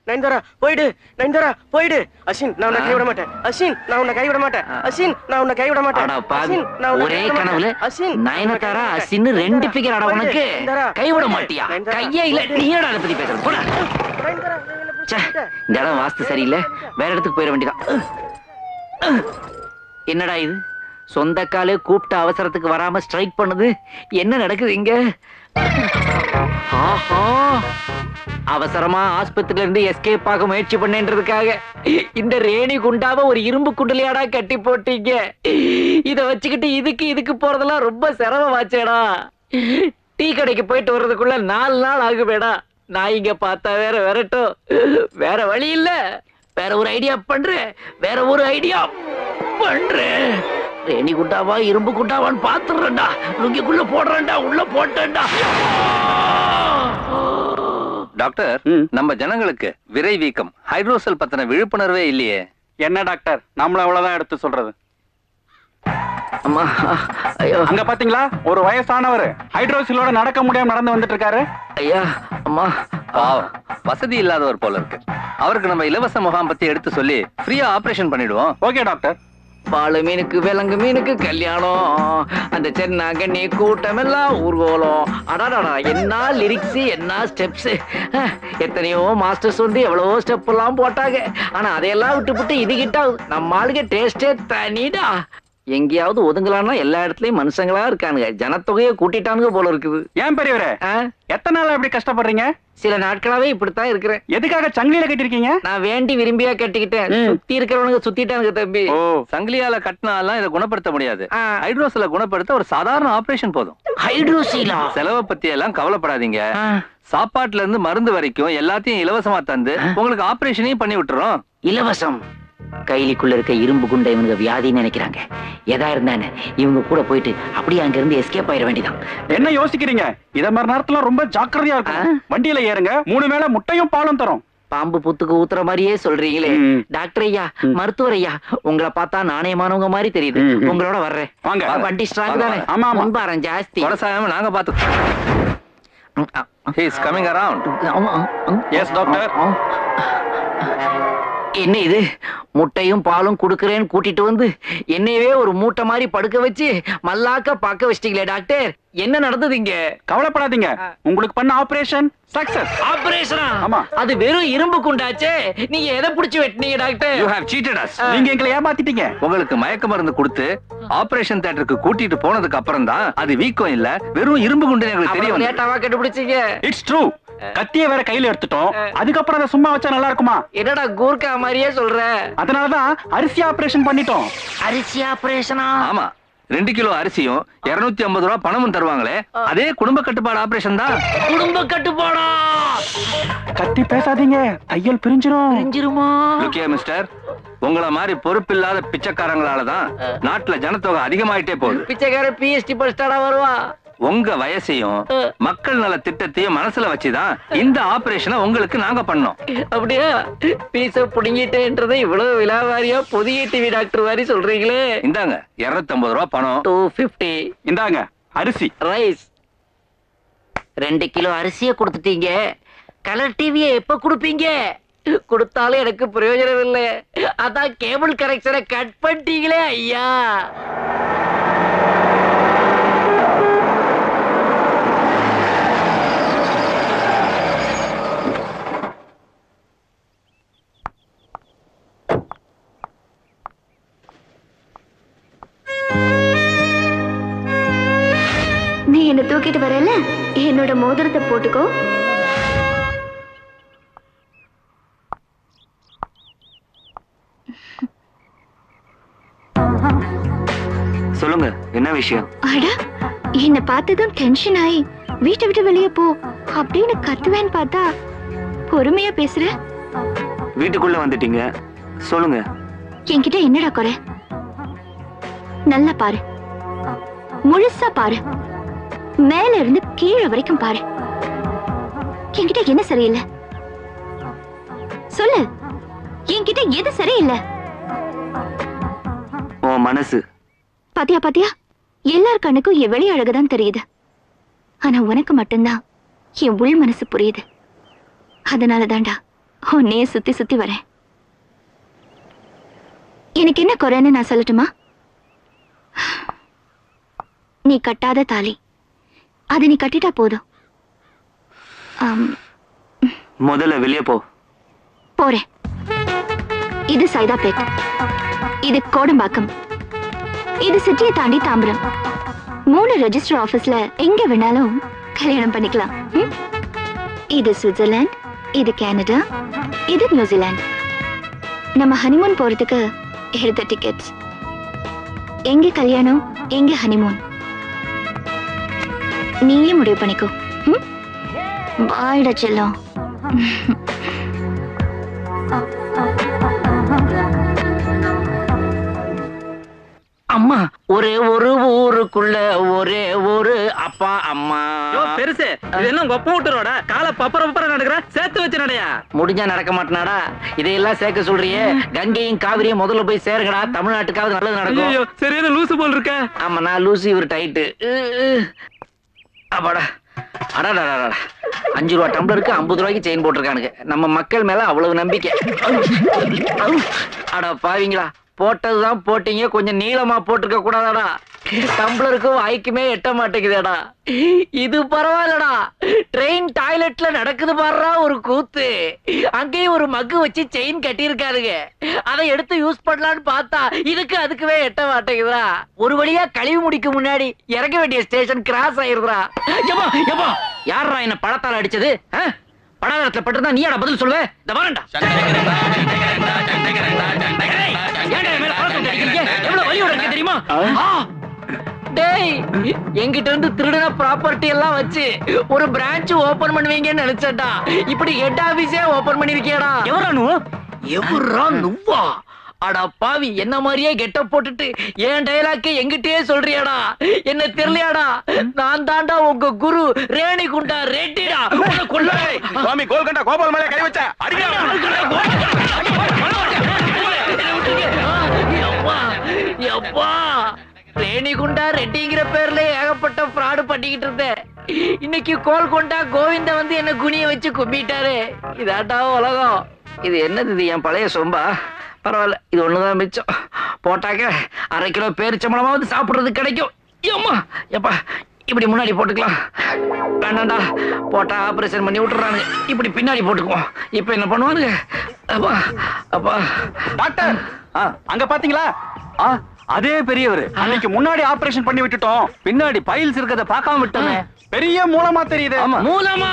நயன்தாரா போயிடு, நயன்தாரா போயிடு. அசின், நான் உன்னை கைவிட மாட்டேன். அசின், நான் உன்னை கைவிட மாட்டேன். அசின், நான் உன்னை கைவிட மாட்டேன். அசின், நான் உன்னை ஒரே கனவுல நயனதாரா அசின் ரெண்டு பிகர் அட உனக்கு கைவிட மாட்டியா? கையே இல்ல, நீயோட அதை பத்தி பேசுற போடா. இந்த இடம் வாஸ்து சரியில்லை, வேற இடத்துக்கு போயிட வேண்டியதான். என்னடா இது, சொந்த காலே கூப்பிட்ட அவசரத்துக்கு வராம ஸ்ட்ரைக் பண்ணுது. என்ன நடக்குது இங்க? அவசரமா ஆஸ்பத்திரியில இருந்து எஸ்கேப் ஆக முயற்சி பண்ணேன்றதுக்காக இந்த ரேணி குண்டாவ ஒரு இரும்பு குண்டலியாடா கட்டி போட்டீங்க. இத வச்சுக்கிட்டு இதுக்கு போறதெல்லாம் ரொம்ப சிரமமாச்சேடா. டீ கடைக்கு போயிட்டு வர்றதுக்குள்ள 4 நாள் ஆகுமேடா. நான் இங்க பார்த்தா வேற வரட்டும், வேற வழி இல்ல. வேற ஒரு ஐடியா பண்றேன், வேற ஒரு ஐடியா பண்றேன். ரேணி குண்டாவா இரும்பு குண்டாவான்னு பாத்துறேன்டா. லுங்கிக்குள்ள போடுறேன்டா, உள்ள போட்டேன்டா. டாக்டர், நம்ம ஜனங்களுக்கு விரை வீக்கம், ஹைட்ரோசல் பத்தின விழிப்புணர்வே இல்லையே. என்ன டாக்டர், நம்மள அவ்வளவுதான் எடுத்து சொல்றது. அம்மா, ஐயோ, அங்க பாத்தீங்களா, ஒரு வயசானவர் ஹைட்ரோசிலோட நடக்க முடியாம நடந்து வந்துட்டு இருக்காரு. ஐயா, அம்மா. பாவம், வசதி இல்லாதவர் போல இருக்கு. அவருக்கு நம்ம இலவச முகாம் பத்தி எடுத்து சொல்லி ஃப்ரீயா ஆபரேஷன் பண்ணிடுவோம். Okay doctor. பாலு மீனுக்கு விலங்கு மீனுக்கு கல்யாணம், அந்த சென்னாங்கண்ணி கூட்டம் எல்லாம் ஊர்வலம். அடாடா, என்ன லிரிக்ஸ், என்ன ஸ்டெப்ஸ். எத்தனையோ மாஸ்டர்ஸ் வந்து எவ்வளவோ ஸ்டெப் எல்லாம் போட்டாங்க. ஆனா அதையெல்லாம் விட்டு இதுகிட்ட நம்ம ஆளுங்க டேஸ்டே தனிடா. எங்கேயாவது ஒதுங்கலாம்னா எல்லா இடத்துலயும் மனுஷங்களா இருக்கானுங்க. ஜனத்தொகையை கூட்டிட்டானுங்க போல இருக்குது. ஏன் பெரியவரே, எத்தனை நாள் அப்படி கஷ்டப்படுறீங்க? சில நாட்களாவே இப்படித்தான் இருக்கிறேன். எதுக்காக சங்கிலியில கட்டிருக்கீங்க? நான் வேண்டி விரும்பியா கட்டிக்கிட்டேன். சுத்தி இருக்கிறவனுங்க சுத்திட்டானுங்க தம்பி. ஓ, சங்கிலியால கட்டினாலாம் இதை குணப்படுத்த முடியாது. ஹைட்ரோசில குணப்படுத்த ஒரு சாதாரண ஆபரேஷன் போதும். ஹைட்ரோசிலா? செலவை பத்தி எல்லாம் கவலைப்படாதீங்க. சாப்பாட்டுல இருந்து மருந்து வரைக்கும் எல்லாத்தையும் இலவசமா தந்து உங்களுக்கு ஆபரேஷனையும் பண்ணி விட்டுறோம். இலவசம்? கைலிக்குள்ள இருக்க இரும்பு குண்டை இவங்க வியாதின்னு நினைக்கிறாங்க. எதா இருந்தானே இவங்க கூட போயிட்டு அப்படியே அங்க இருந்து எஸ்கேப் ஆயிட வேண்டியதான். என்ன யோசிக்கிறீங்க? இத மாதிரி நேரத்துல ரொம்ப ஜாக்கிரதையா இருக்கும். வண்டியில ஏறுங்க, 3 வேளை முட்டையும் பாலும் தரும். பாம்பு புத்துக்கு ஊத்துற மாதிரியே சொல்றீங்களே. டாக்டர் ஐயா, மருத்துவர் ஐயா, உங்களை பார்த்தா நாணயமானவங்க மாதிரி தெரியுது. உங்களோட வர்றேன். வண்டி ஸ்ட்ராங் தானே? ஆமா, முன்பாரம் ஜாஸ்தி. நாங்க பாத்து. He is coming around. Yes doctor. என்ன இது, முட்டையும் பாலும் குடுக்கறேன்னு கூட்டிட்டு வந்து என்னையவே ஒரு மூட்டை மாதிரி படுக்க வச்சு மல்லாக்க பாக்க வச்சிட்டீங்களே டாக்டர். என்ன நடந்தது இங்க? கவலைப்படாதீங்க, உங்களுக்கு பண்ண ஆபரேஷன் சக்சஸ். ஆபரேஷனா? ஆமா. அது வெறும் இரும்பு குண்டாச்சே. நீங்க எதை புடிச்சு வெட்டினீங்க doctor? You have cheated us. நீங்க எங்களை ஏமாத்திட்டீங்க. உங்களுக்கு மயக்க மருந்து கொடுத்து ஆபரேஷன் தியேட்டருக்கு கூட்டிட்டு போனதுக்கு அப்புறம் தான் அது வீக்கம் இல்ல, வெறும் இரும்பு குண்டு எங்களுக்கு தெரியும். லேட்டாவா கண்டுபிடிச்சீங்க. It's true. கத்திய வேற கையில எடுத்துட்டோம். அதுக்கப்புறம் அதை சும்மா வச்சா நல்லா இருக்குமா? என்னடா கூர்க்கா மாதிரியே சொல்ற? அதனாலதான் அரிசி ஆபரேஷன் பண்ணிட்டோம். அரிசி ஆபரேஷனா? ஆமா, 2 கிலோ அரிசியும் 250 ரூபாய் பணமும் தருவாங்களே, அதே குடும்ப கட்டுப்பாடு ஆபரேஷன் தான். குடும்ப கட்டுப்பாடா? கத்தி பேசாதீங்க, தையல் பிரிஞ்சிருமா? லுக்கியா மிஸ்டர், உங்களை மாதிரி பொறுப்பில்லாத பிச்சைக்காரங்களாலதான் நாட்டுல ஜனத்தொகை அதிகமாயிட்டே போகுது. பிச்சைக்கார பிஎஸ்டி படிச்சாடா வருவா. உங்க வயசையும் மக்கள் நல திட்டத்தையும் மனசுல வச்சுதான் இந்த ஆபரேஷனை உங்களுக்கு நாங்க பண்ணோம். அப்படியா? பீச புடிங்கிட்டேன்றதை இவ்வளவு விலாவாரியா புதிய டிவி டாக்டர் மாதிரி சொல்றீங்களே. இந்தாங்க 250 ரூபாய் பணம். 250. இந்தாங்க அரிசி. ரைஸ். 2 கிலோ அரிசிய கொடுத்துட்டீங்க. கலர் டிவியை எப்ப கொடுப்பீங்க? கொடுத்தாலும் எனக்கு பிரயோஜனம் இல்லை. அதான் கேபிள் கனெக்ஷனை கட் பண்ணிட்டீங்களே ஐயா. நீ என்ன தூக்கிட்டு வரல, என்னோட மோதிரத்தை போட்டுக்கோ. சொல்லுங்க, என்ன விஷயம்? அட, என்ன பார்த்ததும் டென்ஷன் ஆயி வீட்டை விட்டு வெளியே போ அப்படின்னு கத்துவேன்னு பார்த்தா பொறுமையா பேசுற. வீட்டுக்குள்ள வந்துட்டீங்க, சொல்லுங்க. என்கிட்ட என்னடா குறை? நல்லா பாரு, முழுசா பாரு, மேல இருந்து கீழே வரைக்கும் பாரு. என்கிட்ட என்ன சரியில்லை சொல்லு. என்கிட்ட எது சரியில்லை? உன் மனசு. பாத்தியா பாத்தியா, எல்லார் கண்ணுக்கும் என் வெளி அழகுதான் தெரியுது. ஆனா உனக்கு மட்டும்தான் என் உள் மனசு புரியுது. அதனால தான்டா உன்னையே சுத்தி சுத்தி வரேன். எனக்கு என்ன குறைன்னு நான் சொல்லட்டுமா? நீ கட்டாத தாலி, அது நீ கட்டிட்டா போதும். முதல்ல வெளியே போ. போறேன். இது சைதாப்பேட், இது கோடம்பாக்கம், இது சிட்டியை தாண்டி தாம்பரம். 3 ரெஜிஸ்டர் ஆபீஸ்ல எங்க வேணாலும் கல்யாணம் பண்ணிக்கலாம். இது சுவிட்சர்லாந்து, இது கனடா, இது நியூசிலாந்து. நம்ம ஹனிமூன் போறதுக்கு எடுத்த டிக்கெட்ஸ். எங்க கல்யாணம், எங்க ஹனிமூன், நீயே முடிவு பண்ணிக்கோ. பாய்டா செல்லம். அம்மா, ஒரே ஒரு ஊருக்குள்ள ஒரே ஒரு அப்பா அம்மா. பெருசு இது என்ன கொப்ப விட்டுறோட காலை பப்பர நடக்கிற சேர்த்து வச்சு நடையா? முடிஞ்சா நடக்க மாட்டேனாடா? இதையெல்லாம் சேர்க்க சொல்றியே. கங்கையும் காவிரியும் முதல்ல போய் சேருங்கடா, தமிழ்நாட்டுக்காவது நல்லது நடக்கும். சரியான லூசு போல் இருக்க. ஆமா, நான் லூசி, இவர் டைட்டு. அப்பாடா, அடாடா, 5 ரூபா டம்ளருக்கு 50 ரூபாய்க்கு செயின் போட்டிருக்கானுங்க. நம்ம மக்கள் மேல அவ்வளவு நம்பிக்கை. அட பாவிங்களா, போட்டதுதான் போட்டீங்க, கொஞ்சம் நீளமா போட்டிருக்க கூடாதாடா? டம்ளருக்கும் வாய்க்குமே எட்ட மாட்டேங்குதேடா. இது பரவாயில்லடா, ட்ரெயின் டாய்லெட்ல நடக்குது பாடுறா ஒரு கூத்து. அங்கேயும் ஒரு மக்கு வச்சு செயின் கட்டியிருக்காருங்க. அதை எடுத்து யூஸ் பண்ணலான்னு பார்த்தா இதுக்கு அதுக்குவே எட்ட மாட்டேங்குதா. ஒரு வழியா கழிவு முடிக்க முன்னாடி இறங்க வேண்டிய ஸ்டேஷன் கிராஸ் ஆயிருதுடா. யாரா என்ன பழத்தால அடிச்சது? படாதத்துல பட்டிருந்தா நீயாடா பதில் சொல்லுவ? இந்த வரண்டா. எவ்வளவு வலியோட இருக்கு தெரியுமா? டேய், என்கிட்ட இருந்து திருடின ப்ராப்பர்ட்டி எல்லாம் வச்சு ஒரு பிரான்ச் ஓபன் பண்ணுவீங்கன்னு நினைச்சேன்டா. இப்படி ஹெட் ஆபீஸே ஓபன் பண்ணிருக்கியாடா. எவரா நுவா? அடா பாவி, என்ன மாதிரியே கெட்ட போட்டுட்டு என் டயலாக்கே எங்கிட்டயே சொல்றியாடா? என்ன தெரியலையாடா? நான் தாண்டா உங்க குரு ரேணிகுண்டா ரெட்டிடா. சுவாமி கோல்கண்டா கோபால் மேலே கை வச்ச ரேணிகுண்டா ரெட்டிங்கிற பேர்ல ஏகப்பட்ட ஃப்ராடு பண்ணிக்கிட்டு இருந்தேன். இன்னைக்கு கோல்கொண்டா கோவிந்த வந்து என்ன குனிய வச்சு கும்பிட்டாரு. இதாட்டா உலகம். இது என்னது? இது என் பழைய சொம்பா? பரவாயில்ல, இது ஒண்ணுதான் மிச்சம். போட்டாக்க 1/2 கிலோ பேரிச்சம்பளமாவது சாப்பிடுறது கிடைக்கும். எப்பா, இப்படி முன்னாடி போட்டுக்கலாம். வேண்டாண்டா, போட்டா ஆபரேஷன் பண்ணி விட்டுறானுங்க. இப்படி பின்னாடி போட்டுக்குவோம். இப்ப என்ன பண்ணுவானுங்க? அப்பா அப்பா. டாக்டர், அங்க பாத்தீங்களா? அதே பெரியவர். அன்னைக்கு முன்னாடி ஆபரேஷன் பண்ணி விட்டுட்டோம், பின்னாடி பைல்ஸ் இருக்கத பார்க்காம விட்டோமே. பெரிய மூலமா தெரியுது. மூலமா